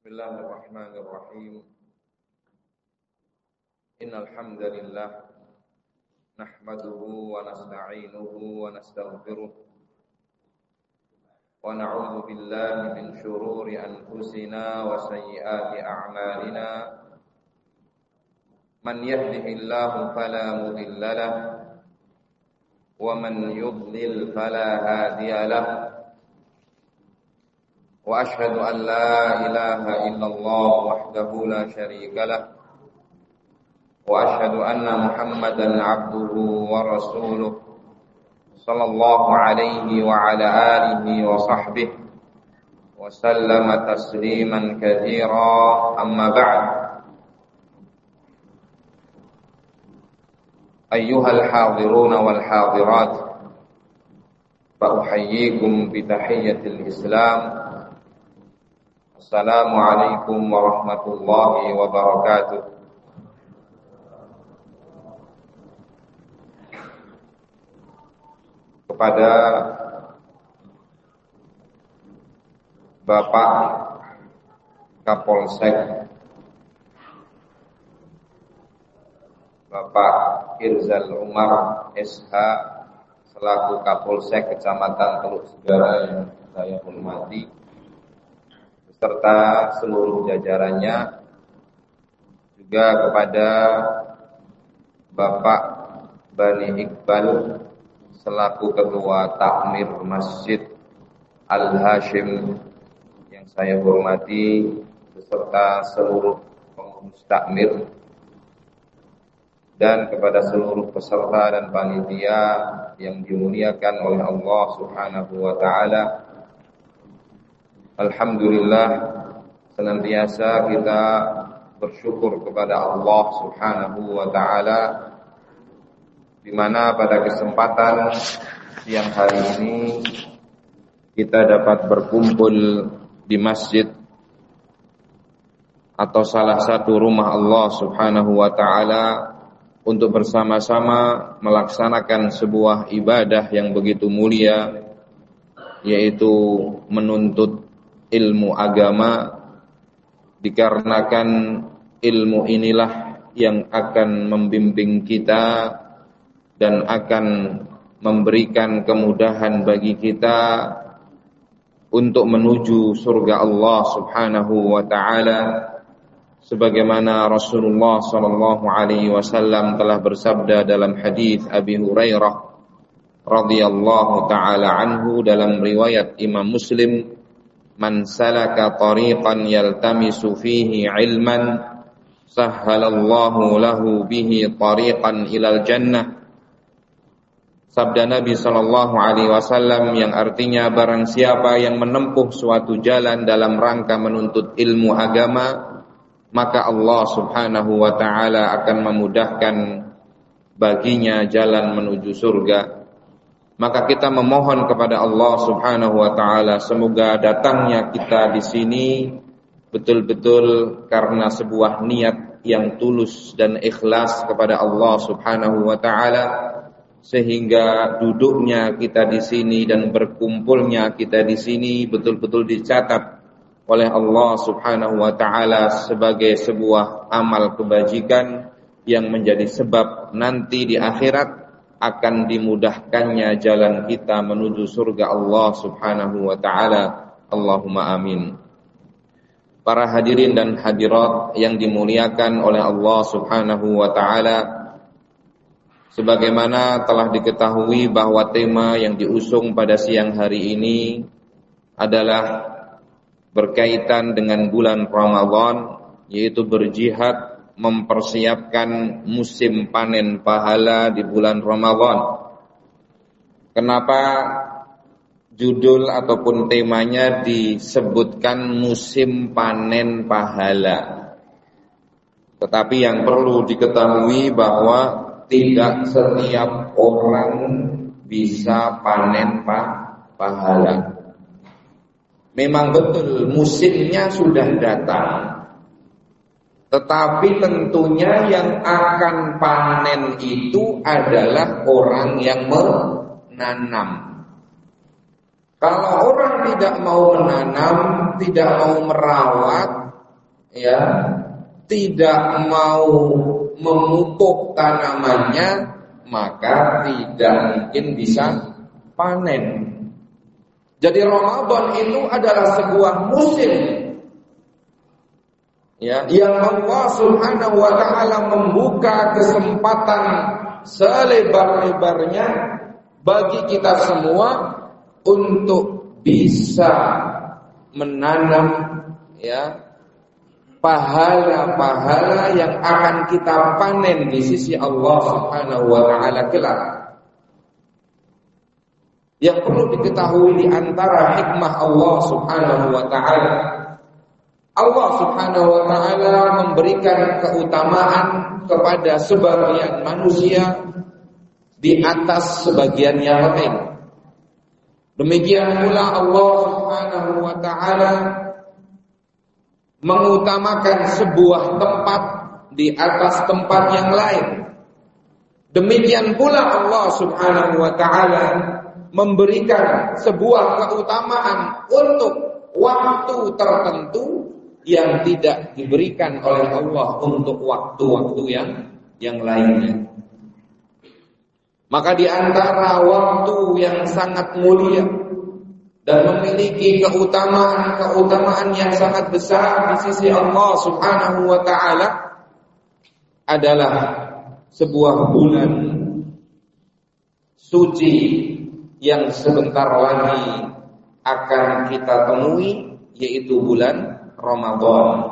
Bismillahirrahmanirrahim. Innal hamdalillah nahmaduhu wa nasta'inuhu wa nastaghfiruh wa na'udzu billahi min shururi anfusina wa sayyiati a'malina. Man yahdihillahu fala mudilla lahu wa man yudlil fala hadiya lahu. Wa ashhadu an la ilaha illallah wahdahu la syarika lah wa ashhadu anna Muhammadan abduhu wa rasuluh sallallahu alaihi wa ala alihi wa sahbihi wa sallama tasliman katsira, amma ba'd. Ayyuhal hadiruna wal hadirat, fa uhayyikum bi tahiyyatil Islam. Assalamualaikum warahmatullahi wabarakatuh. Kepada Bapak Kapolsek, Bapak Irzal Umar SH selaku Kapolsek Kecamatan Teluk Segara yang saya hormati, serta seluruh jajarannya, juga kepada Bapak Bani Iqbal selaku Ketua Takmir Masjid Al-Hashim yang saya hormati, beserta seluruh pengurus takmir, dan kepada seluruh peserta dan panitia yang dimuliakan oleh Allah Subhanahu wa ta'ala. Alhamdulillah, senantiasa kita bersyukur kepada Allah Subhanahu wa ta'ala, di mana pada kesempatan siang hari ini kita dapat berkumpul di masjid atau salah satu rumah Allah Subhanahu wa ta'ala untuk bersama-sama melaksanakan sebuah ibadah yang begitu mulia, yaitu menuntut ilmu agama, dikarenakan ilmu inilah yang akan membimbing kita dan akan memberikan kemudahan bagi kita untuk menuju surga Allah Subhanahu wa ta'ala, sebagaimana Rasulullah sallallahu alaihi wasallam telah bersabda dalam hadis Abi Hurairah radhiyallahu taala anhu dalam riwayat Imam Muslim, man salaka tariqan yaltamisu fihi ilman sahhalallahu lahu bihi tariqan ilal jannah. Sabda Nabi sallallahu alaihi wasallam yang artinya, barang siapa yang menempuh suatu jalan dalam rangka menuntut ilmu agama, maka Allah Subhanahu wa ta'ala akan memudahkan baginya jalan menuju surga. Maka kita memohon kepada Allah Subhanahu wa ta'ala, semoga datangnya kita di sini betul-betul karena sebuah niat yang tulus dan ikhlas kepada Allah Subhanahu wa ta'ala, sehingga duduknya kita di sini dan berkumpulnya kita di sini betul-betul dicatat oleh Allah Subhanahu wa ta'ala sebagai sebuah amal kebajikan yang menjadi sebab nanti di akhirat akan dimudahkannya jalan kita menuju surga Allah Subhanahu wa ta'ala. Allahumma amin. Para hadirin dan hadirat yang dimuliakan oleh Allah Subhanahu wa ta'ala, sebagaimana telah diketahui bahwa tema yang diusung pada siang hari ini adalah berkaitan dengan bulan Ramadan, yaitu berjihad mempersiapkan musim panen pahala di bulan Ramadan. Kenapa judul ataupun temanya disebutkan musim panen pahala? Tetapi yang perlu diketahui bahwa tidak setiap orang bisa panen pahala. Memang betul musimnya sudah datang, tetapi tentunya yang akan panen itu adalah orang yang menanam. Kalau orang tidak mau menanam, tidak mau merawat, ya tidak mau memupuk tanamannya, maka tidak mungkin bisa panen. Jadi Ramadan itu adalah sebuah musim, ya, yang Allah Subhanahu wa taala membuka kesempatan selebar-lebarnya bagi kita semua untuk bisa menanam, ya, pahala-pahala yang akan kita panen di sisi Allah Subhanahu wa taala kelak. Yang perlu diketahui di antara hikmah Allah Subhanahu wa taala, Allah Subhanahu wa taala memberikan keutamaan kepada sebagian manusia di atas sebagian yang lain. Demikian pula Allah Subhanahu wa taala mengutamakan sebuah tempat di atas tempat yang lain. Demikian pula Allah Subhanahu wa taala memberikan sebuah keutamaan untuk waktu tertentu yang tidak diberikan oleh Allah untuk waktu-waktu yang lainnya. Maka di antara waktu yang sangat mulia dan memiliki keutamaan yang sangat besar di sisi Allah Subhanahu wa taala adalah sebuah bulan suci yang sebentar lagi akan kita temui, yaitu bulan Ramadan.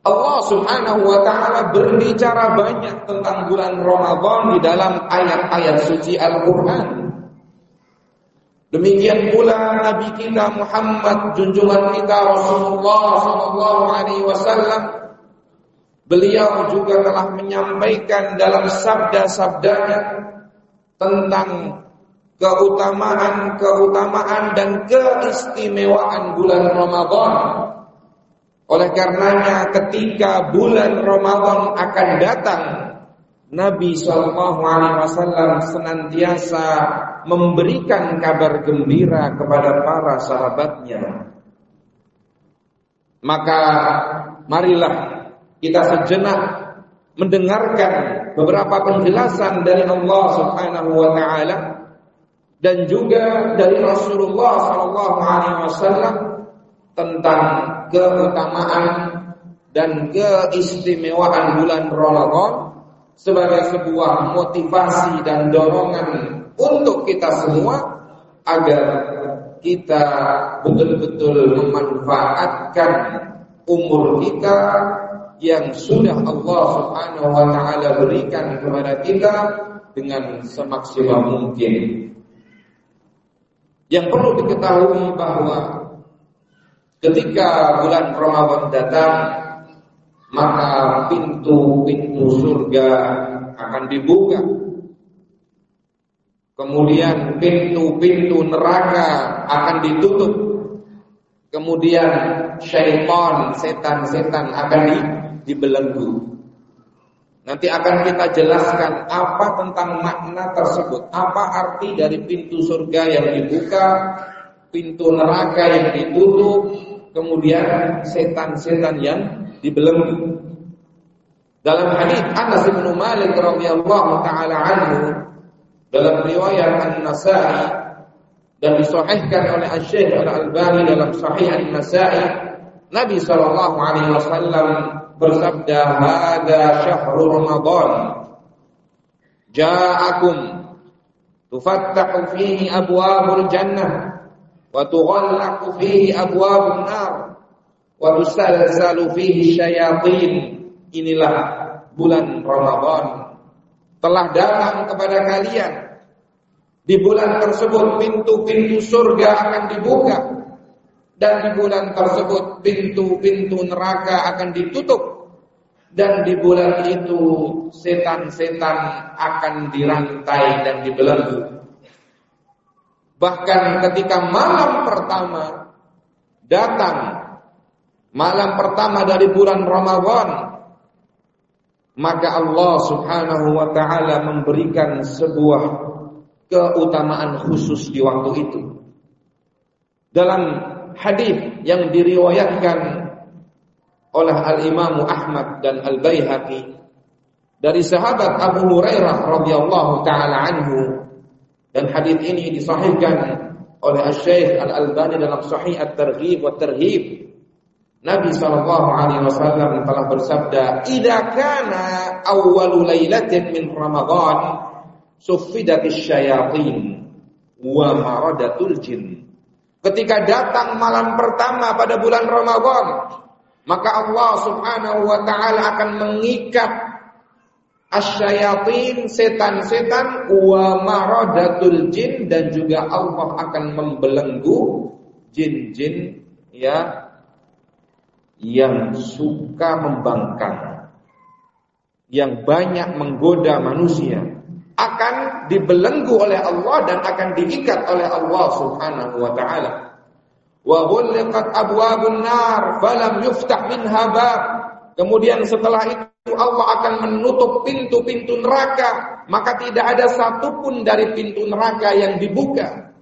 Allah Subhanahu wa taala berbicara banyak tentang bulan Ramadan di dalam ayat-ayat suci Al-Qur'an. Demikian pula Nabi kita Muhammad, junjungan kita Rasulullah sallallahu alaihi wasallam, beliau juga telah menyampaikan dalam sabda-sabdanya tentang keutamaan dan keistimewaan bulan Ramadan. Oleh karenanya ketika bulan Ramadan akan datang, Nabi SAW senantiasa memberikan kabar gembira kepada para sahabatnya. Maka marilah kita sejenak mendengarkan beberapa penjelasan dari Allah Subhanahu wa taala dan juga dari Rasulullah SAW tentang keutamaan dan keistimewaan bulan Ramadan sebagai sebuah motivasi dan dorongan untuk kita semua agar kita betul-betul memanfaatkan umur kita yang sudah Allah Subhanahu wa taala berikan kepada kita dengan semaksimal mungkin. Yang perlu diketahui bahwa ketika bulan Ramadan datang, maka pintu-pintu surga akan dibuka. Kemudian pintu-pintu neraka akan ditutup. Kemudian syaitan, setan-setan akan dibelenggu. Nanti akan kita jelaskan apa tentang makna tersebut. Apa arti dari pintu surga yang dibuka, pintu neraka yang ditutup, kemudian setan-setan yang dibelenggu. Dalam hadis Anas bin Malik radhiyallahu taala anhu, dalam riwayat An-Nasa'i dan disahihkan oleh Asy-Syaikh Al-Albani dalam Sahih An-Nasa'i, Nabi sallallahu alaihi wasallam bersabda, "Hada syahrul Ramadan. Ja'akum tufattahu fihi abwabul jannah wa tughallaqu fihi abwabun nar wa tusalsalu fihi syayatin." Inilah bulan Ramadan telah datang kepada kalian. Di bulan tersebut pintu-pintu surga akan dibuka, dan di bulan tersebut pintu-pintu neraka akan ditutup, dan di bulan itu setan-setan akan dirantai dan dibelenggu. Bahkan ketika malam pertama datang, malam pertama dari bulan Ramadan, maka Allah Subhanahu wa taala memberikan sebuah keutamaan khusus di waktu itu. Dalam hadis yang diriwayatkan oleh Al-Imam Ahmad dan Al-Baihaqi dari sahabat Abu Hurairah radhiyallahu taala anhu, dan hadis ini disahihkan oleh Syekh Al-Albani dalam Sahih At-Targhib wa Tarhib. Nabi sallallahu alaihi wasallam telah bersabda, "Idza kana awwalu lailatin min Ramadan suffidatish syayatin wa maradatul jin." Ketika datang malam pertama pada bulan Ramadan, maka Allah Subhanahu wa taala akan mengikat asyayatin, setan-setan, wa maradatul jin, dan juga Allah akan membelenggu jin-jin yang suka membangkang, yang banyak menggoda manusia, akan dibelenggu oleh Allah dan akan diikat oleh Allah Subhanahu wa taala. Wa ghulqat abwabun nar falam yuftah minha bab. Kemudian setelah itu Allah akan menutup pintu-pintu neraka, maka tidak ada satupun dari pintu neraka yang dibuka.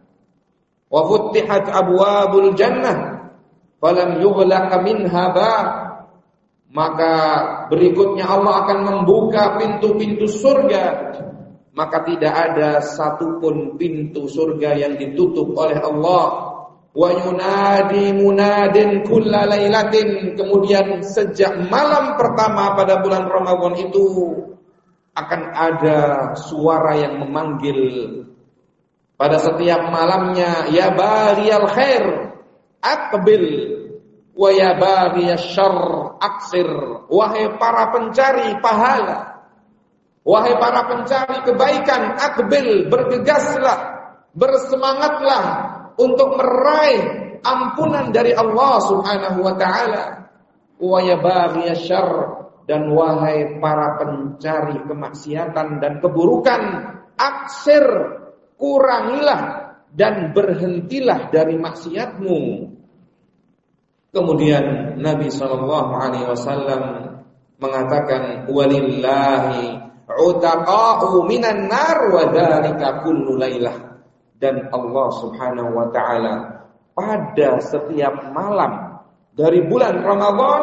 Wa futtihat abwabul jannah falam yughlaq minha bab. Maka berikutnya Allah akan membuka pintu-pintu surga, maka tidak ada satupun pintu surga yang ditutup oleh Allah. Wa yunadi munadin kulla lailatin. Kemudian sejak malam pertama pada bulan Ramadan itu akan ada suara yang memanggil pada setiap malamnya, ya baghiyal khair aqbil wa ya baghiyasy syarr aqsir. Wahai para pencari pahala, wahai para pencari kebaikan, aqbil, bergegaslah, bersemangatlah untuk meraih ampunan dari Allah Subhanahu wa taala. Wa ya baghiyasy syarr, dan wahai para pencari kemaksiatan dan keburukan, aksir, kurangilah dan berhentilah dari maksiatmu. Kemudian Nabi SAW mengatakan, walillahi utaqa'u minan nar wa dzalika kullu lailah. Dan Allah Subhanahu wa taala pada setiap malam dari bulan Ramadan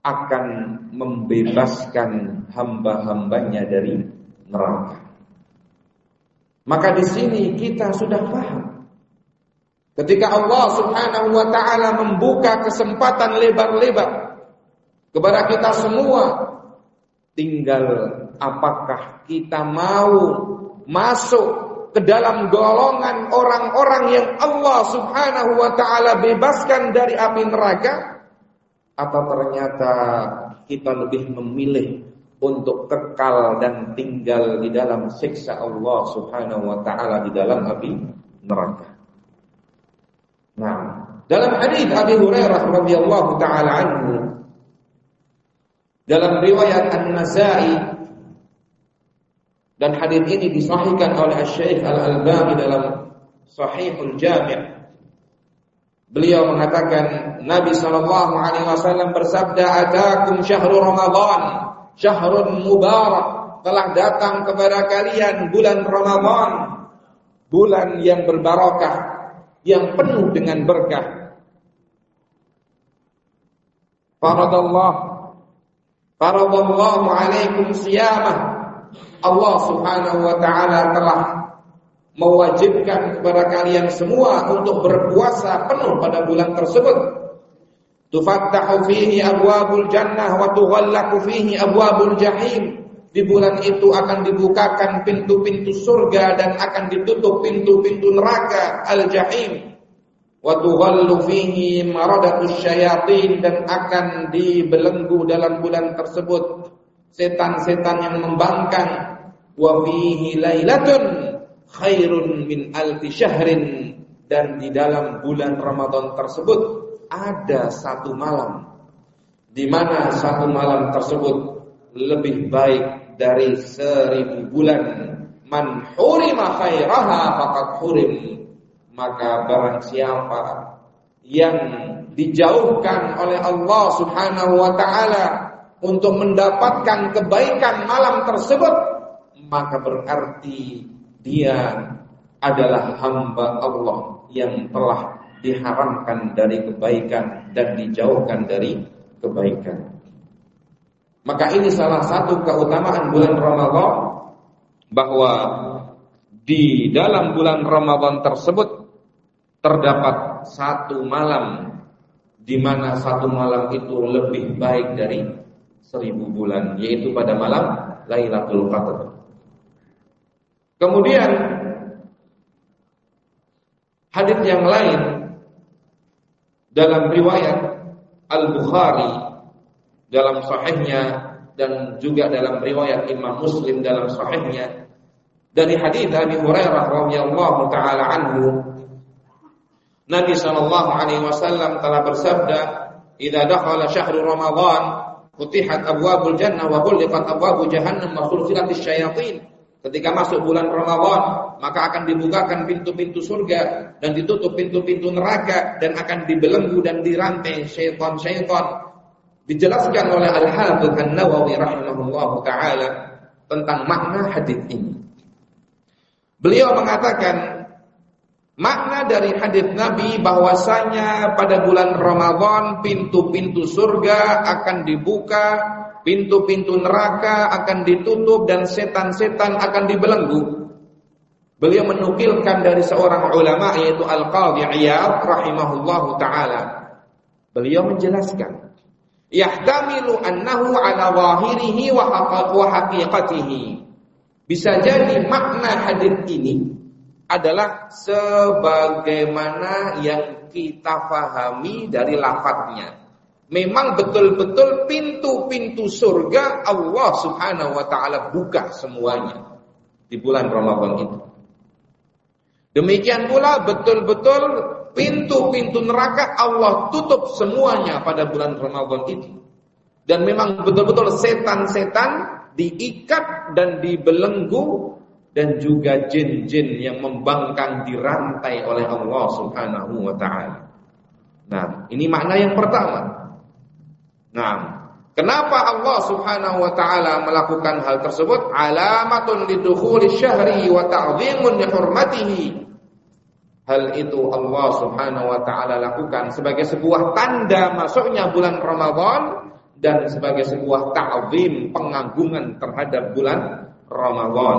akan membebaskan hamba-hambanya dari neraka. Maka di sini kita sudah paham, ketika Allah Subhanahu wa taala membuka kesempatan lebar-lebar kepada kita semua, tinggal apakah kita mau masuk ke dalam golongan orang-orang yang Allah Subhanahu wa taala bebaskan dari api neraka, atau ternyata kita lebih memilih untuk kekal dan tinggal di dalam siksa Allah Subhanahu wa taala di dalam api neraka. Nah, dalam hadis Abi Hurairah radhiyallahu taala anhu, dalam riwayat An-Nasa'i, dan hadis ini disahihkan oleh Syekh Al-Albani dalam Sahihul Jami'. Beliau mengatakan, Nabi SAW bersabda, "Atakum syahrul Ramadan, syahrun mubarak." Telah datang kepada kalian bulan Ramadan, bulan yang berbarakah, yang penuh dengan berkah. Faradallahu alaikum siyamah. Allah Subhanahu wa taala telah mewajibkan kepada kalian semua untuk berpuasa penuh pada bulan tersebut. Tufattahu fihi abwabul jannah wa tughallaqu fihi abwabul jahim. Di bulan itu akan dibukakan pintu-pintu surga dan akan ditutup pintu-pintu neraka al-jahim. Wa tughallu fihi maradatus syayatin, dan akan dibelenggu dalam bulan tersebut setan-setan yang membangkang. Wa fihi lailatun khairun min alfi syahrin, dan di dalam bulan Ramadan tersebut ada satu malam, di mana satu malam tersebut lebih baik dari 1000 bulan. Man hurima khairaha faqad hurim. Maka barang siapa yang dijauhkan oleh Allah Subhanahu wa taala untuk mendapatkan kebaikan malam tersebut, maka berarti dia adalah hamba Allah yang telah diharamkan dari kebaikan dan dijauhkan dari kebaikan. Maka ini salah satu keutamaan bulan Ramadan, bahwa di dalam bulan Ramadan tersebut terdapat satu malam di mana satu malam itu lebih baik dari 1000 bulan, yaitu pada malam Lailatul Qadar. Kemudian hadits yang lain dalam riwayat Al-Bukhari dalam sahihnya dan juga dalam riwayat Imam Muslim dalam sahihnya dari hadits Abi Hurairah radhiyallahu taala anhu, Nabi sallallahu alaihi wasallam telah bersabda, "Idza dakhala syahrul Ramadan, futihat abwabul jannah wa ghulqat abwabu jahannam wa sulsilatis syayatin." Ketika masuk bulan Ramadan, maka akan dibukakan pintu-pintu surga dan ditutup pintu-pintu neraka dan akan dibelenggu dan dirantai syaitan-syaitan. Dijelaskan oleh Al-Hafidz An-Nawawi rahimahullahu taala tentang makna hadits ini. Beliau mengatakan makna dari hadits Nabi bahwasanya pada bulan Ramadan pintu-pintu surga akan dibuka, pintu-pintu neraka akan ditutup dan setan-setan akan dibelenggu. Beliau menukilkan dari seorang ulama yaitu Al-Qadhi Iyad rahimahullahu taala. Beliau menjelaskan, yahtamilu annahu ala zahirihi wa haqiqatihi. Bisa jadi makna hadits ini adalah sebagaimana yang kita fahami dari lafadznya. Memang betul-betul pintu-pintu surga Allah Subhanahu wa taala buka semuanya di bulan Ramadan itu. Demikian pula betul-betul pintu-pintu neraka Allah tutup semuanya pada bulan Ramadan itu. Dan memang betul-betul setan-setan diikat dan dibelenggu, dan juga jin-jin yang membangkang dirantai oleh Allah Subhanahu wa taala. Nah, ini makna yang pertama. Nah, kenapa Allah Subhanahu wa taala melakukan hal tersebut? Alamatun lidukhuli syahri wa ta'dhimun li hurmatihi. Hal itu Allah Subhanahu wa taala lakukan sebagai sebuah tanda masuknya bulan Ramadan dan sebagai sebuah ta'zim, pengagungan terhadap bulan Ramadan.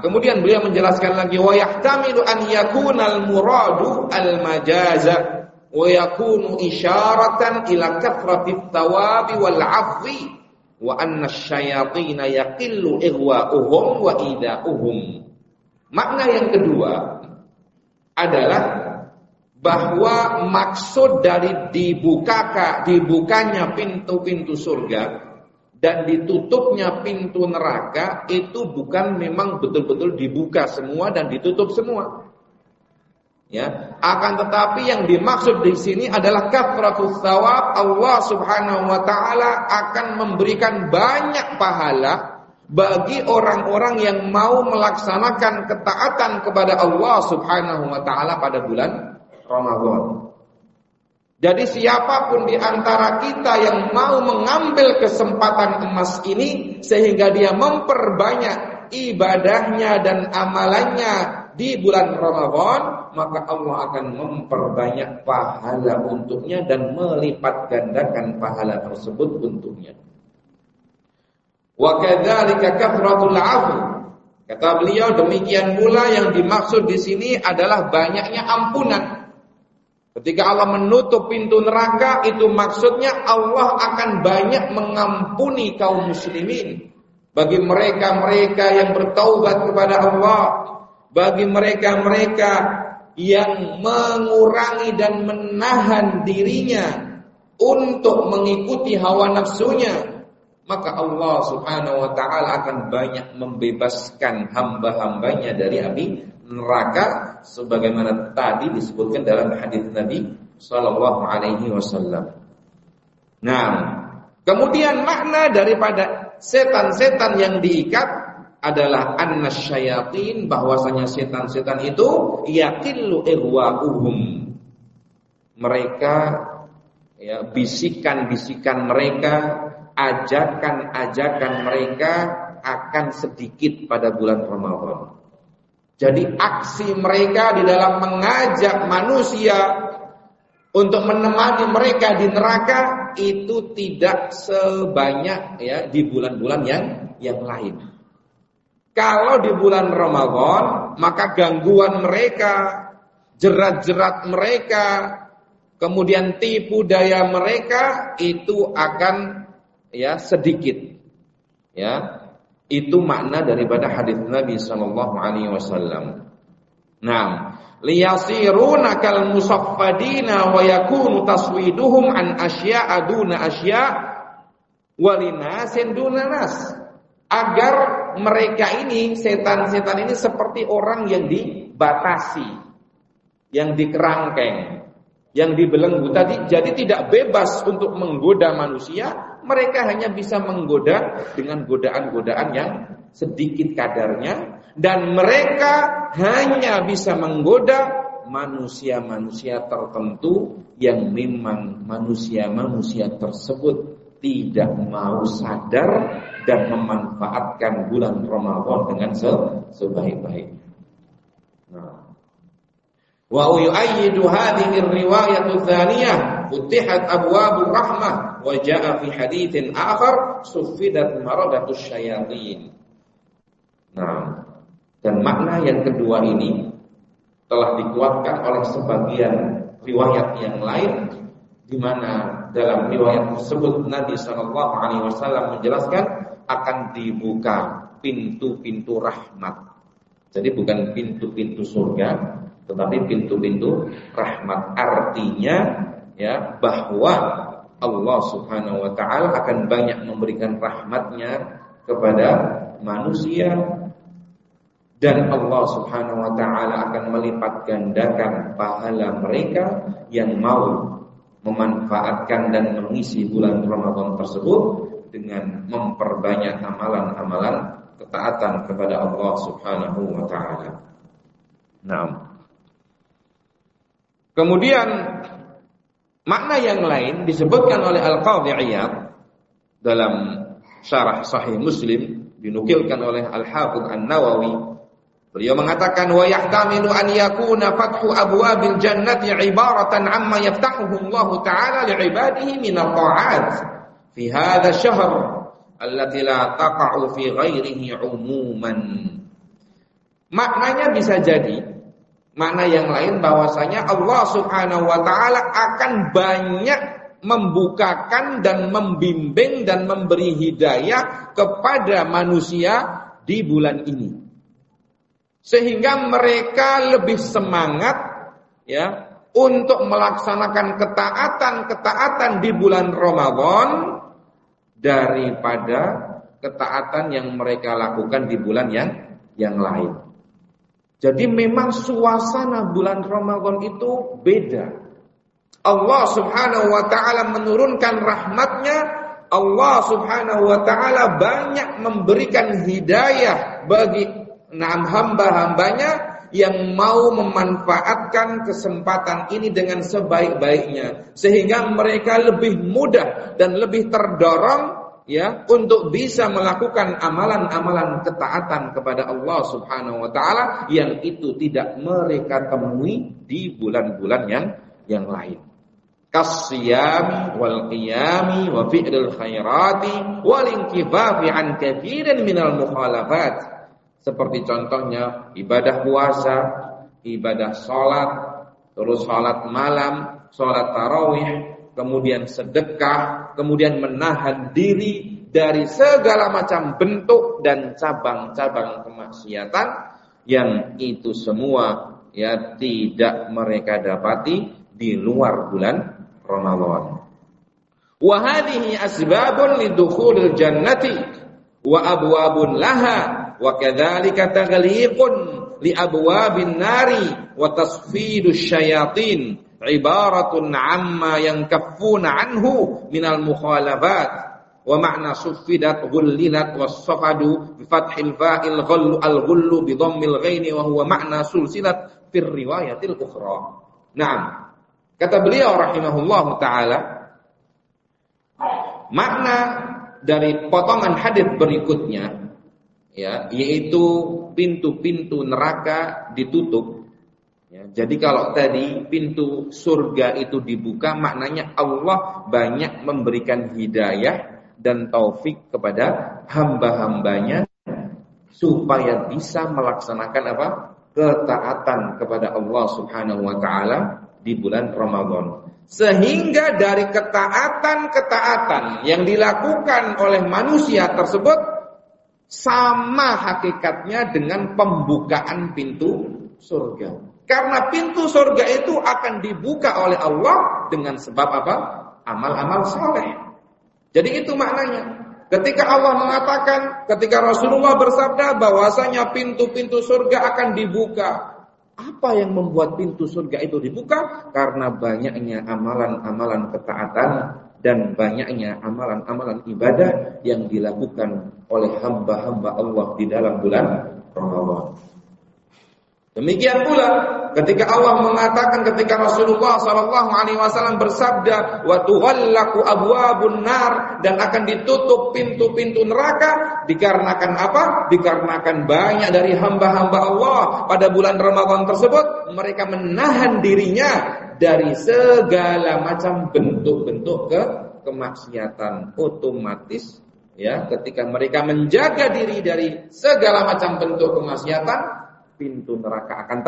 Kemudian beliau menjelaskan lagi, wa yahtamilu an yakunal muradu al majaza wa yakunu isyaratan ila kathratit thawabi wal 'afwi wa anna asyayatin yaqillu ihwa'uhum wa ida'uhum. Makna yang kedua adalah bahwa maksud dari dibukanya pintu-pintu surga dan ditutupnya pintu neraka itu bukan memang betul-betul dibuka semua dan ditutup semua. Ya, akan tetapi yang dimaksud di sini adalah kathratus tsawab. Allah Subhanahu wa taala akan memberikan banyak pahala bagi orang-orang yang mau melaksanakan ketaatan kepada Allah Subhanahu wa taala pada bulan Ramadan. Jadi siapapun di antara kita yang mau mengambil kesempatan emas ini sehingga dia memperbanyak ibadahnya dan amalannya di bulan Ramadan, maka Allah akan memperbanyak pahala untuknya dan melipat gandakan pahala tersebut untuknya. Wa kadzalika kathratul 'afwi. Kata beliau, demikian pula yang dimaksud di sini adalah banyaknya ampunan. Ketika Allah menutup pintu neraka, itu maksudnya Allah akan banyak mengampuni kaum muslimin. Bagi mereka-mereka yang bertaubat kepada Allah, bagi mereka-mereka yang mengurangi dan menahan dirinya untuk mengikuti hawa nafsunya, maka Allah Subhanahu wa taala akan banyak membebaskan hamba-hambanya dari api neraka sebagaimana tadi disebutkan dalam hadis Nabi sallallahu alaihi wasallam. Nah, kemudian makna daripada setan-setan yang diikat adalah annasyayatin, bahwasanya setan-setan itu yaqillu ihwa'uhum. Mereka ya, bisikan-bisikan mereka, ajakan-ajakan mereka akan sedikit pada bulan Ramadan. Jadi aksi mereka di dalam mengajak manusia untuk menemani mereka di neraka itu tidak sebanyak ya di bulan-bulan yang lain. Kalau di bulan Ramadan, maka gangguan mereka, jerat-jerat mereka, kemudian tipu daya mereka itu akan ya sedikit. Ya, itu makna daripada hadis Nabi sallallahu alaihi wasallam. Nah, liyasiruna kal musaffadina wa yakunu taswiduhum an asya'a duna asya' walinasin duna nas. Agar mereka ini, setan-setan ini seperti orang yang dibatasi, yang dikerangkeng, yang dibelenggu tadi, jadi tidak bebas untuk menggoda manusia. Mereka hanya bisa menggoda dengan godaan-godaan yang sedikit kadarnya, dan mereka hanya bisa menggoda manusia-manusia tertentu yang memang manusia-manusia tersebut tidak mau sadar dan memanfaatkan bulan Ramadan dengan sebaik-baiknya. Wa yu'ayyidu hadhihi ar-riwayatu tsaniyah futihat abwabur rahmah wa jaa'a fi haditsin akhar suffidat maradatus syayatin. Nah, dan makna yang kedua ini telah dikuatkan oleh sebagian riwayat yang lain, di mana dalam riwayat tersebut Nabi sallallahu alaihi wasallam menjelaskan akan dibuka pintu-pintu rahmat. Jadi bukan pintu-pintu surga, tetapi pintu-pintu rahmat. Artinya ya bahwa Allah Subhanahu wa taala akan banyak memberikan rahmatnya kepada manusia, dan Allah Subhanahu wa taala akan melipat gandakan pahala mereka yang mau memanfaatkan dan mengisi bulan Ramadan tersebut dengan memperbanyak amalan-amalan ketaatan kepada Allah Subhanahu wa taala. Nah, kemudian makna yang lain disebutkan oleh Al-Qadhi Iyad dalam syarah Sahih Muslim, dinukilkan oleh Al-Hafidz An-Nawawi. Beliau mengatakan wa yahtamilu an yakuna fathu abwabil jannati ibaratan amma yaftahuhu Allah taala li'ibadihi min at-ta'at fi hadha ash-shahr allati la taqa'u fi ghairihi umuman. Maknanya bisa jadi makna yang lain, bahwasanya Allah Subhanahu wa taala akan banyak membukakan dan membimbing dan memberi hidayah kepada manusia di bulan ini, sehingga mereka lebih semangat ya untuk melaksanakan ketaatan-ketaatan di bulan Ramadan daripada ketaatan yang mereka lakukan di bulan yang lain. Jadi memang suasana bulan Ramadan itu beda. Allah Subhanahu wa taala menurunkan rahmatnya, Allah Subhanahu wa taala banyak memberikan hidayah bagi hamba-hambanya yang mau memanfaatkan kesempatan ini dengan sebaik-baiknya, sehingga mereka lebih mudah dan lebih terdorong ya untuk bisa melakukan amalan-amalan ketaatan kepada Allah Subhanahu wa taala yang itu tidak mereka temui di bulan-bulan yang lain. Kasyami wal qiyami wa fi'lil khairati wal inkifafi an katsirin minal mukhalafat. Seperti contohnya ibadah puasa, ibadah sholat, terus sholat malam, sholat tarawih, kemudian sedekah, kemudian menahan diri dari segala macam bentuk dan cabang-cabang kemaksiatan yang itu semua ya tidak mereka dapati di luar bulan Ramadan. Wa hadhihi asbabun lidukhulil jannati wa abwabun laha wa kadzalika taghliqun li abwabin nari wa tasfidus syayatin ibaratun amma yankaffuna anhu minal mukhalafat wa ma'na suffidat ghullilat was-safadu bi fathil fa'il ghullu al-ghullu bi dhammil ghaini wa huwa ma'na sulsilat fir riwayatil ukhra. Naam, kata beliau rahimahullahu taala, makna dari potongan hadis berikutnya ya, yaitu pintu-pintu neraka ditutup, Ya, jadi kalau tadi pintu surga itu dibuka, maknanya Allah banyak memberikan hidayah dan taufik kepada hamba-hambanya supaya bisa melaksanakan apa? Ketaatan kepada Allah Subhanahu wa taala di bulan Ramadan. Sehingga dari ketaatan-ketaatan yang dilakukan oleh manusia tersebut sama hakikatnya dengan pembukaan pintu surga. Karena pintu surga itu akan dibuka oleh Allah dengan sebab apa? Amal-amal saleh. Jadi itu maknanya. Ketika Allah mengatakan, ketika Rasulullah bersabda bahwasanya pintu-pintu surga akan dibuka. Apa yang membuat pintu surga itu dibuka? Karena banyaknya amalan-amalan ketaatan dan banyaknya amalan-amalan ibadah yang dilakukan oleh hamba-hamba Allah di dalam bulan Ramadan. Demikian pula ketika Allah mengatakan, ketika Rasulullah SAW bersabda, wa tughallaqu abwabun nar, dan akan ditutup pintu-pintu neraka, dikarenakan apa? Dikarenakan banyak dari hamba-hamba Allah pada bulan Ramadan tersebut mereka menahan dirinya dari segala macam bentuk-bentuk kemaksiatan. Otomatis ya, ketika mereka menjaga diri dari segala macam bentuk kemaksiatan, pintu neraka akan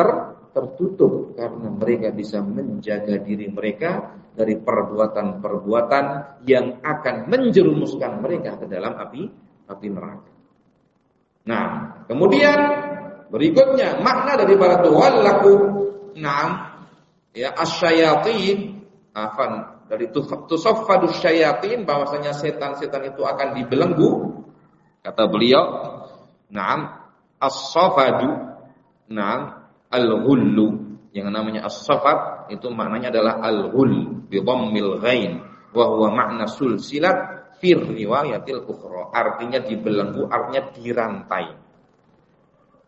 tertutup karena mereka bisa menjaga diri mereka dari perbuatan-perbuatan yang akan menjerumuskan mereka ke dalam api neraka. Nah, kemudian berikutnya makna daripada tuwallaku, ya asyayatin, dari tusaffadus syayatin, bahwasanya setan-setan itu akan dibelenggu. Kata beliau, as-safadu, al-ghullu, yang namanya as-safad itu maknanya adalah al-ghull bi dhammil ghain wa huwa makna sulsilat fi riwayatil ukhra, artinya dibelenggu, artinya dirantai.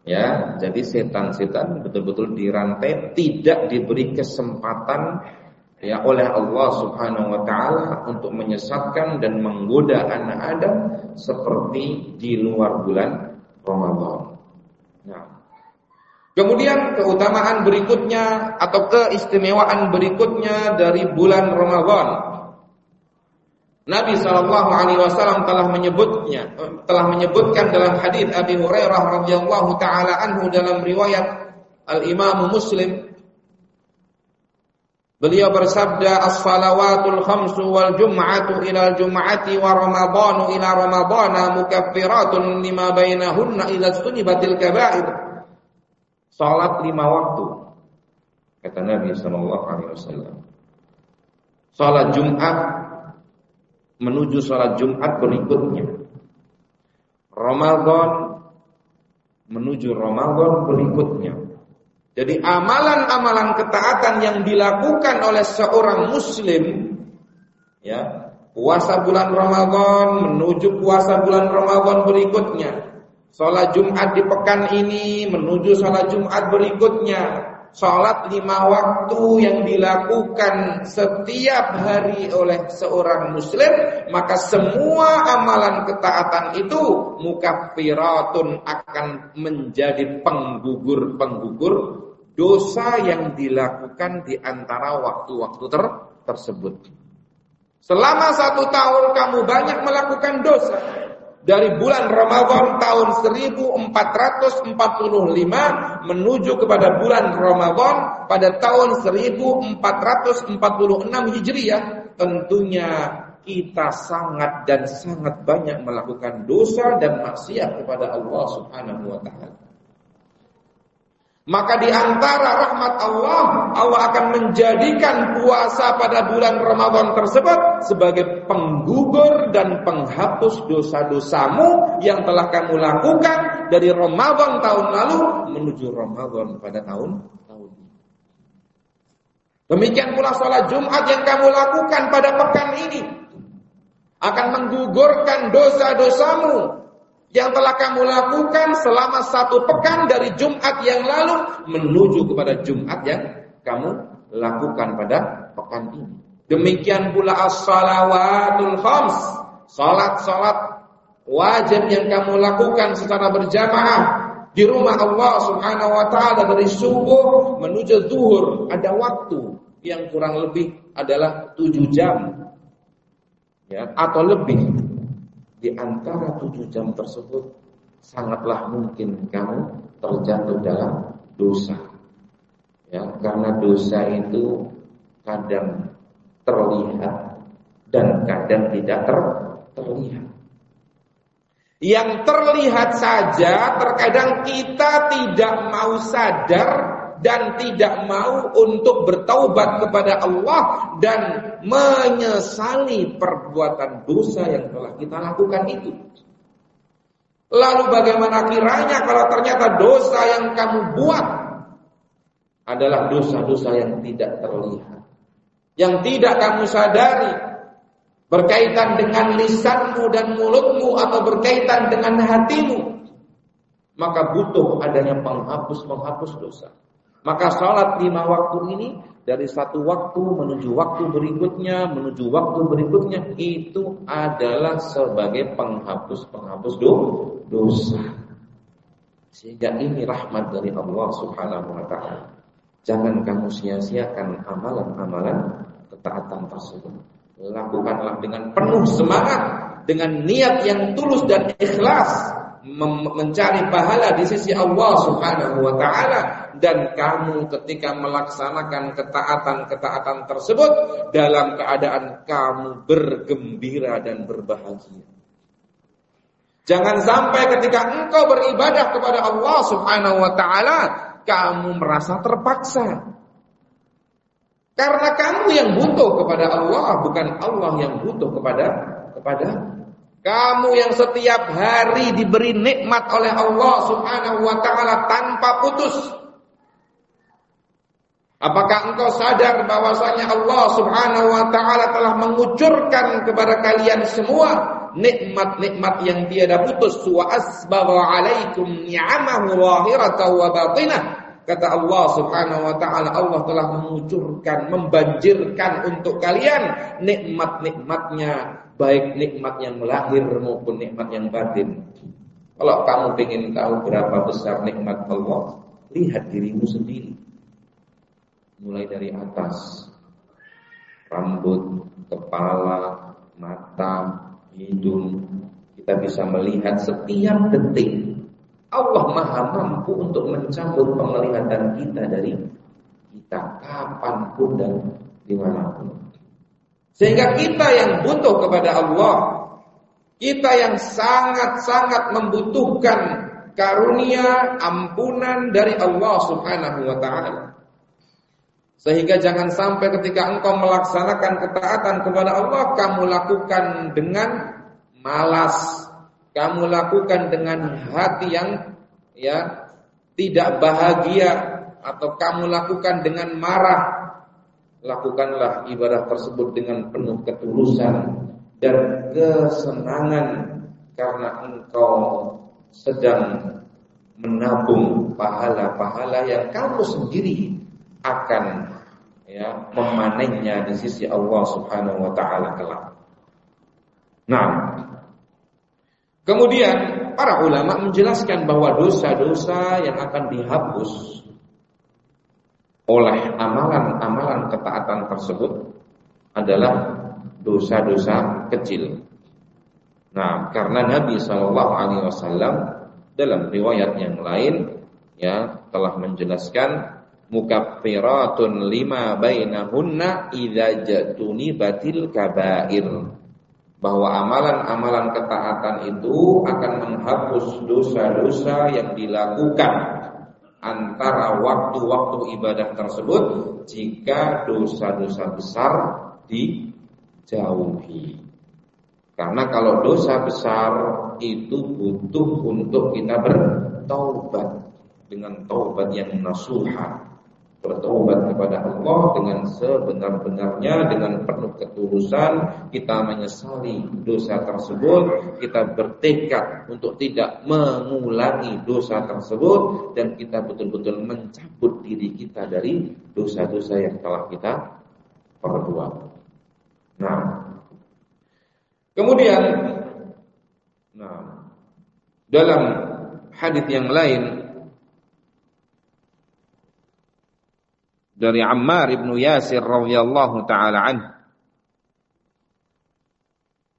Ya, jadi setan-setan betul-betul dirantai, tidak diberi kesempatan ya oleh Allah Subhanahu wa taala untuk menyesatkan dan menggoda anak Adam seperti di luar bulan Ramadan. Nah, kemudian keutamaan berikutnya atau keistimewaan berikutnya dari bulan Ramadan. Nabi SAW telah menyebutkan dalam hadis Abi Hurairah radhiyallahu taala anhu dalam riwayat Al-Imam Muslim. Beliau bersabda, as-salawatul khamsu wal jum'atu ila jum'ati wa ramadhanu ila ramadhana mukaffiratun lima bainahunna idza sunibatil kaba'ir. Salat 5 waktu, kata Nabi SAW. Salat Jumat menuju salat Jumat berikutnya. Ramadan menuju Ramadan berikutnya. Jadi amalan-amalan ketaatan yang dilakukan oleh seorang muslim, ya, puasa bulan Ramadan menuju puasa bulan Ramadan berikutnya. Salat Jumat di pekan ini menuju salat Jumat berikutnya. Salat 5 waktu yang dilakukan setiap hari oleh seorang muslim, maka semua amalan ketaatan itu mukaffiratun, akan menjadi penggugur dosa yang dilakukan di antara waktu-waktu tersebut. Selama 1 tahun kamu banyak melakukan dosa. Dari bulan Ramadan tahun 1445 menuju kepada bulan Ramadan pada tahun 1446 Hijriah, tentunya kita sangat dan sangat banyak melakukan dosa dan maksiat kepada Allah Subhanahu wa taala. Maka di antara rahmat Allah, Allah akan menjadikan puasa pada bulan Ramadan tersebut sebagai penggugur dan penghapus dosa-dosamu yang telah kamu lakukan dari Ramadan tahun lalu menuju Ramadan pada tahun ini. Demikian pula sholat Jumat yang kamu lakukan pada pekan ini akan menggugurkan dosa-dosamu yang telah kamu lakukan selama 1 pekan dari Jumat yang lalu menuju kepada Jumat yang kamu lakukan pada pekan ini. Demikian pula as-salawatul khams, salat-salat wajib yang kamu lakukan secara berjamaah Di rumah Allah Subhanahu wa taala dari subuh menuju zuhur ada waktu yang kurang lebih adalah 7 jam. Ya, atau lebih. Di antara 7 jam tersebut sangatlah mungkin kamu terjatuh dalam dosa. Ya, karena dosa itu kadang terlihat dan kadang tidak terlihat. Yang terlihat saja terkadang kita tidak mau sadar dan tidak mau untuk bertaubat kepada Allah dan menyesali perbuatan dosa yang telah kita lakukan itu. Lalu bagaimana kiranya kalau ternyata dosa yang kamu buat adalah dosa-dosa yang tidak terlihat, yang tidak kamu sadari, berkaitan dengan lisanmu dan mulutmu atau berkaitan dengan hatimu, maka butuh adanya penghapus dosa. Maka sholat 5 waktu ini dari satu waktu menuju waktu berikutnya itu adalah sebagai penghapus dosa. Sehingga ini rahmat dari Allah Subhanahu wa taala. Jangan kamu sia-siakan amalan-amalan ketaatan tersebut. Lakukanlah dengan penuh semangat, dengan niat yang tulus dan ikhlas, mencari pahala di sisi Allah Subhanahu wa taala, dan kamu ketika melaksanakan ketaatan tersebut dalam keadaan kamu bergembira dan berbahagia. Jangan sampai ketika engkau beribadah kepada Allah Subhanahu wa taala kamu merasa terpaksa. Karena kamu yang butuh kepada Allah, bukan Allah yang butuh kepada kamu yang setiap hari diberi nikmat oleh Allah Subhanahu wa taala tanpa putus. Apakah engkau sadar bahwasanya Allah Subhanahu wa taala telah mengucurkan kepada kalian semua nikmat-nikmat yang tiada putus? Wa asbagha 'alaikum ni'amahu zahiratan wa batinah. Kata Allah Subhanahu wa taala, Allah telah mengucurkan, membanjirkan untuk kalian nikmat-nikmatnya, baik nikmat yang lahir maupun nikmat yang batin. Kalau kamu ingin tahu berapa besar nikmat Allah, lihat dirimu sendiri. Mulai dari atas, rambut, kepala, mata, hidung, kita bisa melihat setiap detik. Allah Maha mampu untuk mencabut penglihatan kita dari kita kapanpun dan dimanapun. Sehingga kita yang butuh kepada Allah, kita yang sangat-sangat membutuhkan karunia, ampunan dari Allah Subhanahu wa ta'ala. Sehingga jangan sampai ketika engkau melaksanakan ketaatan kepada Allah, kamu lakukan dengan malas, kamu lakukan dengan hati yang tidak bahagia, atau kamu lakukan dengan marah. Lakukanlah ibadah tersebut dengan penuh ketulusan dan kesenangan, karena engkau sedang menabung pahala-pahala yang kamu sendiri akan memanennya di sisi Allah Subhanahu wa taala kelak. Nah, kemudian para ulama menjelaskan bahwa dosa-dosa yang akan dihapus oleh amalan-amalan ketaatan tersebut adalah dosa-dosa kecil. Nah, karena Nabi SAW dalam riwayat yang lain telah menjelaskan mukaffiratun lima bainahunna idza jatunibatil kabair, bahwa amalan-amalan ketaatan itu akan menghapus dosa-dosa yang dilakukan antara waktu-waktu ibadah tersebut jika dosa-dosa besar dijauhi. Karena kalau dosa besar itu butuh untuk kita bertaubat dengan taubat yang nasuha, bertaubat kepada Allah dengan sebenar-benarnya, dengan penuh ketulusan. Kita menyesali dosa tersebut, kita bertekad untuk tidak mengulangi dosa tersebut, dan kita betul-betul mencabut diri kita dari dosa-dosa yang telah kita perbuat. Nah, kemudian dalam hadis yang lain dari Ammar ibnu Yasir radhiyallahu taala anhu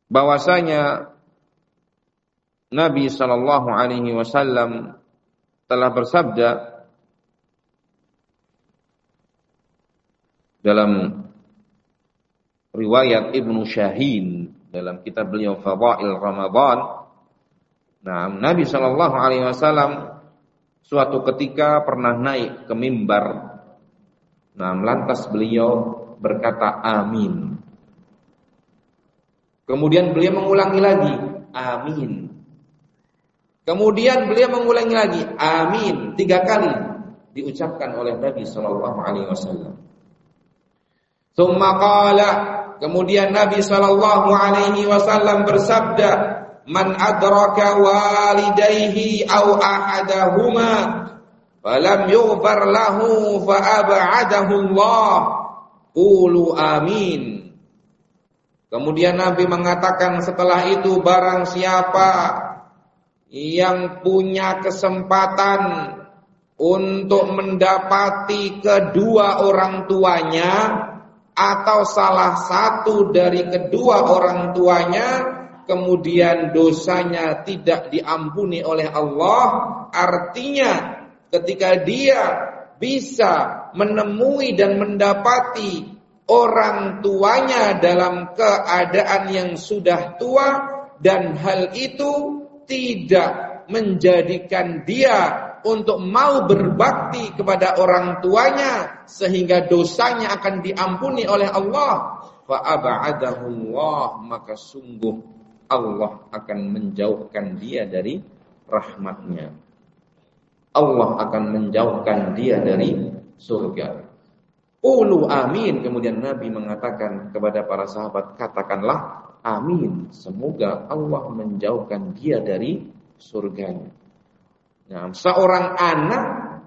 bahwasanya Nabi sallallahu alaihi wasallam telah bersabda dalam riwayat Ibnu Syahin dalam kitab beliau Fadail Ramadan. Nah, Nabi sallallahu alaihi wasallam suatu ketika pernah naik ke mimbar. Nah, lantas beliau berkata amin. Kemudian beliau mengulangi lagi amin. Kemudian beliau mengulangi lagi amin 3 kali diucapkan oleh Nabi sallallahu alaihi wasallam. Tsumma qala, kemudian Nabi sallallahu alaihi wasallam bersabda, "Man adraka walidayhi aw ahadahuma falam yughfar lahu fa ab'adahu Allah. Qulu amin." Kemudian Nabi mengatakan setelah itu, barang siapa yang punya kesempatan untuk mendapati kedua orang tuanya atau salah satu dari kedua orang tuanya, kemudian dosanya tidak diampuni oleh Allah, artinya ketika dia bisa menemui dan mendapati orang tuanya dalam keadaan yang sudah tua dan hal itu tidak menjadikan dia untuk mau berbakti kepada orang tuanya sehingga dosanya akan diampuni oleh Allah, fa ab'adahu Allah, maka sungguh Allah akan menjauhkan dia dari rahmatnya. Allah akan menjauhkan dia dari surga. Ulu amin. Kemudian Nabi mengatakan kepada para sahabat, katakanlah amin, semoga Allah menjauhkan dia dari surganya. Nah, seorang anak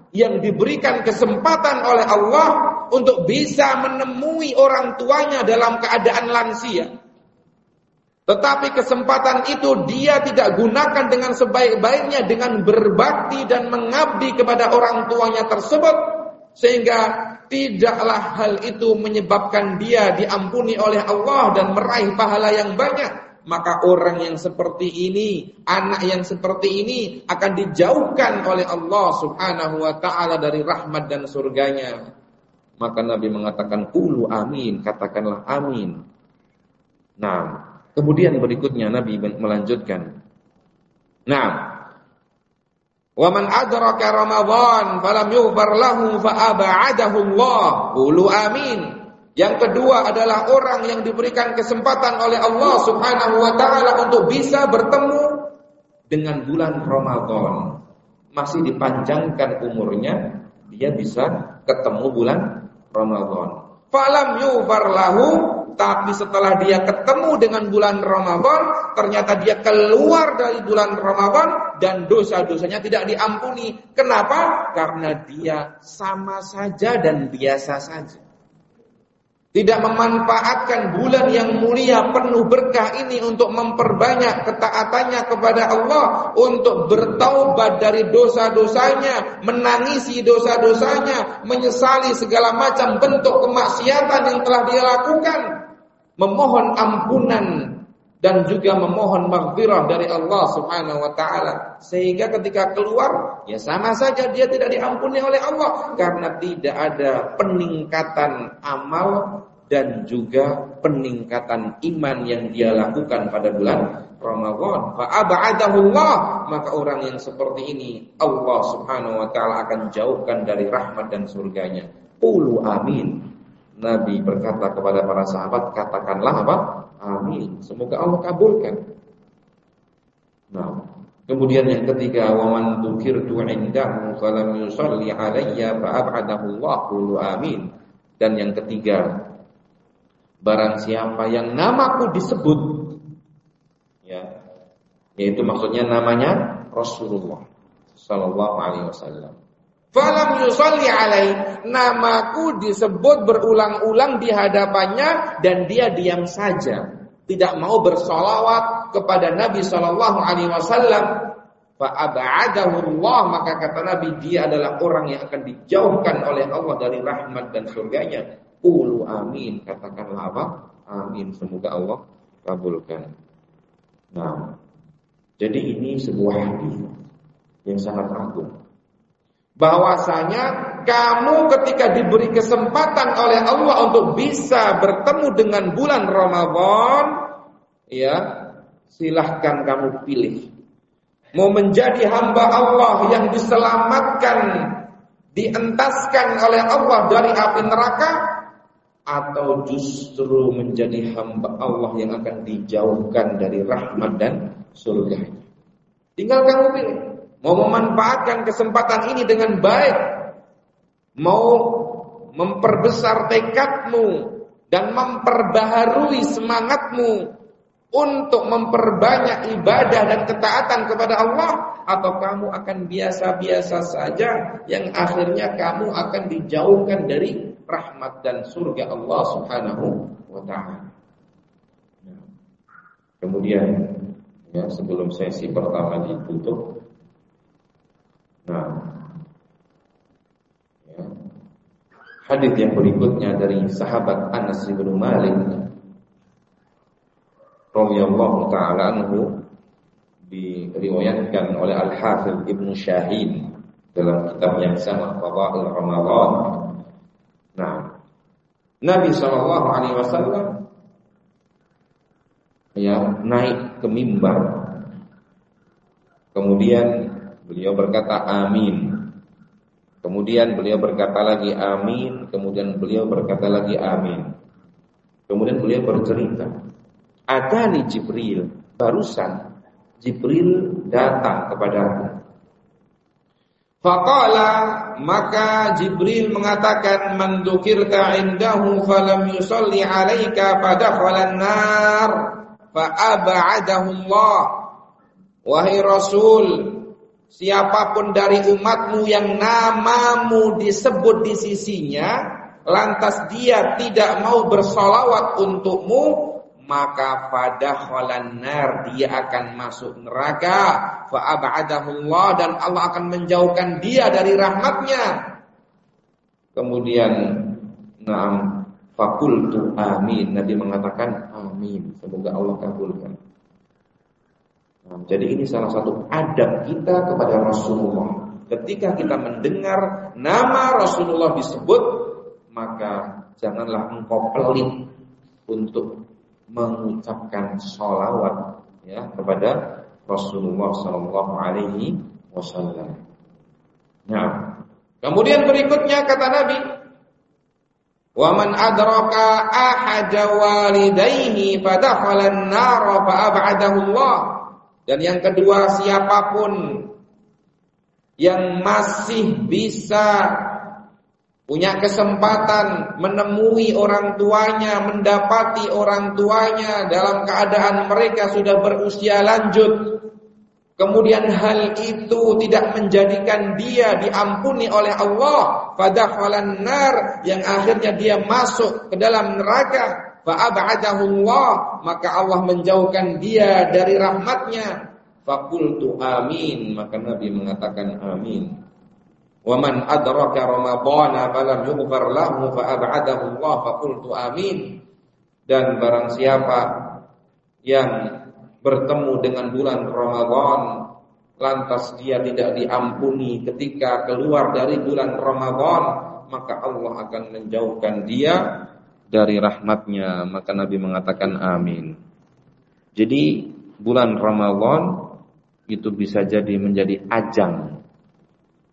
yang diberikan kesempatan oleh Allah untuk bisa menemui orang tuanya dalam keadaan lansia, tetapi kesempatan itu dia tidak gunakan dengan sebaik-baiknya dengan berbakti dan mengabdi kepada orang tuanya tersebut, sehingga tidaklah hal itu menyebabkan dia diampuni oleh Allah dan meraih pahala yang banyak. Maka orang yang seperti ini, anak yang seperti ini akan dijauhkan oleh Allah subhanahu wa ta'ala dari rahmat dan surganya. Maka Nabi mengatakan, qulu amin, katakanlah amin. Nah, kemudian berikutnya Nabi melanjutkan. Nah, wa man adraka Ramadan falam yughfar lahu fa ab'adahu Allah. Qulu amin. Yang kedua adalah orang yang diberikan kesempatan oleh Allah subhanahu wa ta'ala untuk bisa bertemu dengan bulan Ramadan. Masih dipanjangkan umurnya, dia bisa ketemu bulan Ramadan. Falam yughfar lahu, tapi setelah dia ketemu dengan bulan Ramadan, ternyata dia keluar dari bulan Ramadan dan dosa-dosanya tidak diampuni. Kenapa? Karena dia sama saja dan biasa saja. Tidak memanfaatkan bulan yang mulia penuh berkah ini untuk memperbanyak ketaatannya kepada Allah, untuk bertaubat dari dosa-dosanya, menangisi dosa-dosanya, menyesali segala macam bentuk kemaksiatan yang telah dia lakukan, memohon ampunan dan juga memohon maghfirah dari Allah subhanahu wa ta'ala. Sehingga ketika keluar, ya sama saja dia tidak diampuni oleh Allah, karena tidak ada peningkatan amal dan juga peningkatan iman yang dia lakukan pada bulan Ramadan. Fa ab'adahu Allah, maka orang yang seperti ini Allah subhanahu wa ta'ala akan jauhkan dari rahmat dan surganya. Qulu amin. Nabi berkata kepada para sahabat, katakanlah apa? Amin. Semoga Allah kabulkan. Nah, kemudian yang ketiga, wa man dzukirtu 'indahu falam yusalli 'alayya fa ab'adahu Allah. Qulu amin. Dan yang ketiga, barang siapa yang namaku disebut, ya, yaitu maksudnya namanya Rasulullah sallallahu alaihi wasallam. Falam yusalli alaihi, namaku disebut berulang-ulang di hadapannya dan dia diam saja, tidak mau bersolawat kepada Nabi sallallahu alaihi wasallam. fa ab'adahu Allah, maka kata Nabi dia adalah orang yang akan dijauhkan oleh Allah dari rahmat dan surganya. Qulu amin, katakanlah apa? Amin, semoga Allah kabulkan. Nah, jadi ini sebuah hadis yang sangat agung. Bahwasanya kamu ketika diberi kesempatan oleh Allah untuk bisa bertemu dengan bulan Ramadan, ya, silahkan kamu pilih. Mau menjadi hamba Allah yang diselamatkan, dientaskan oleh Allah dari api neraka, atau justru menjadi hamba Allah yang akan dijauhkan dari rahmat dan surga. Tinggal kamu pilih. Mau memanfaatkan kesempatan ini dengan baik, mau memperbesar tekadmu dan memperbaharui semangatmu untuk memperbanyak ibadah dan ketaatan kepada Allah, atau kamu akan biasa-biasa saja yang akhirnya kamu akan dijauhkan dari rahmat dan surga Allah Subhanahu wa ta'ala. Kemudian ya, sebelum sesi pertama ditutup, hadis yang berikutnya dari sahabat Anas bin Malik radhiyallahu taala anhu, diriwayatkan oleh Al-Hafidz Ibnu Syahin dalam kitab yang sama Fadail Ramadan. Nah, Nabi sallallahu alaihi wasallam ya naik ke mimbar. Kemudian beliau berkata amin. Kemudian beliau berkata lagi amin. Kemudian beliau berkata lagi amin. Kemudian beliau bercerita, atani Jibril, barusan Jibril datang kepadaku. Faqala, maka Jibril mengatakan, man dzukirta indahu falam yusalli alaika fadakhalan nar fa ab'adahu Allah. Wahai Rasul, siapapun dari umatmu yang namamu disebut di sisinya, lantas dia tidak mau bersolawat untukmu, maka fadakhalan nar, dia akan masuk neraka. Fa ab'adahu Allah, dan Allah akan menjauhkan dia dari rahmatnya. Kemudian na'am faqultu amin, Nabi mengatakan amin, semoga Allah kabulkan. Nah, jadi ini salah satu adab kita kepada Rasulullah. Ketika kita mendengar nama Rasulullah disebut, maka janganlah engkau pelit untuk mengucapkan sholawat ya kepada Rasulullah sallallahu alaihi wasallam. Nah, kemudian berikutnya kata Nabi, wa man adraka ahada walidayhi fadakhalan nar fa ab'adahu Allah. Dan yang kedua, siapapun yang masih bisa punya kesempatan menemui orang tuanya, mendapati orang tuanya dalam keadaan mereka sudah berusia lanjut, kemudian hal itu tidak menjadikan dia diampuni oleh Allah, fadakhalan nar, yang akhirnya dia masuk ke dalam neraka, fa'ab'adahu Allah, maka Allah menjauhkan dia dari rahmatnya. Faqultu amin, maka Nabi mengatakan amin. Wa man adraka ramadhana falam yughfar lahu fa'ab'adahu Allah, faqultu amin. Dan barang siapa yang bertemu dengan bulan Ramadan, lantas dia tidak diampuni ketika keluar dari bulan Ramadan, maka Allah akan menjauhkan dia dari rahmatnya. Maka Nabi mengatakan amin. Jadi bulan Ramadan itu bisa jadi menjadi ajang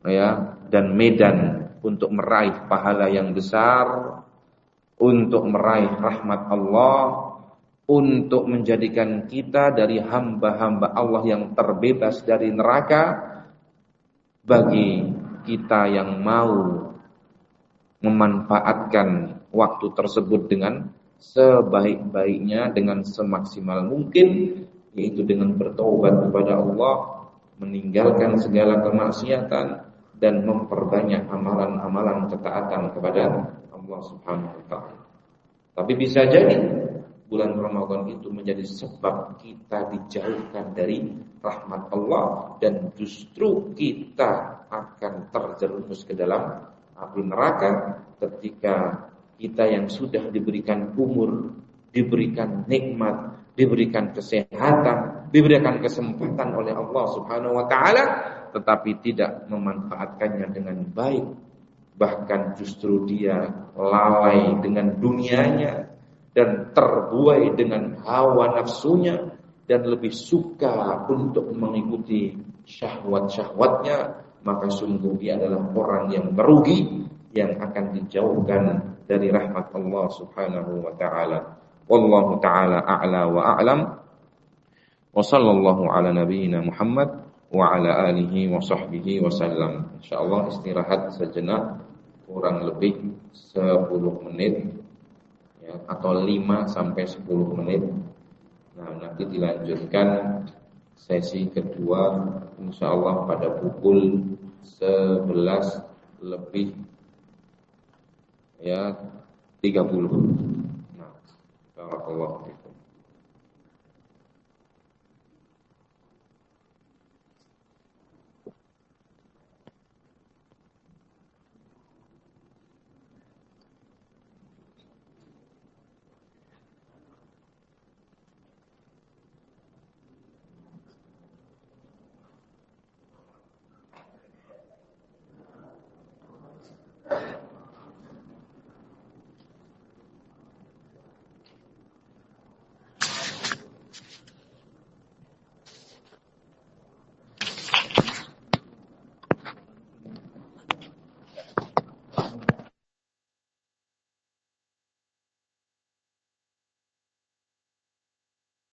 ya, dan medan untuk meraih pahala yang besar, untuk meraih rahmat Allah, untuk menjadikan kita dari hamba-hamba Allah yang terbebas dari neraka. Bagi kita yang mau memanfaatkan waktu tersebut dengan sebaik-baiknya, dengan semaksimal mungkin, yaitu dengan bertaubat kepada Allah, meninggalkan segala kemaksiatan, dan memperbanyak amalan-amalan ketaatan kepada Allah Subhanahu wa ta'ala. Tapi bisa jadi bulan Ramadan itu menjadi sebab kita dijauhkan dari rahmat Allah, dan justru kita akan terjerumus ke dalam api neraka ketika kita yang sudah diberikan umur, diberikan nikmat, diberikan kesehatan, diberikan kesempatan oleh Allah Subhanahu wa taala, tetapi tidak memanfaatkannya dengan baik. Bahkan justru dia lalai dengan dunianya dan terbuai dengan hawa nafsunya, dan lebih suka untuk mengikuti syahwat-syahwatnya, maka sungguh dia adalah orang yang merugi, yang akan dijauhkan dari rahmat Allah Subhanahu wa taala. Wallahu taala a'la wa a'lam. Wa sallallahu ala nabiyyina Muhammad wa ala alihi wa sahbihi wa sallam. Insyaallah istirahat sejenak kurang lebih 10 menit ya, atau 5 sampai 10 menit. Nah, nanti dilanjutkan sesi kedua insyaallah pada pukul 11 lebih ya 30. Nah, barakallahu fiik.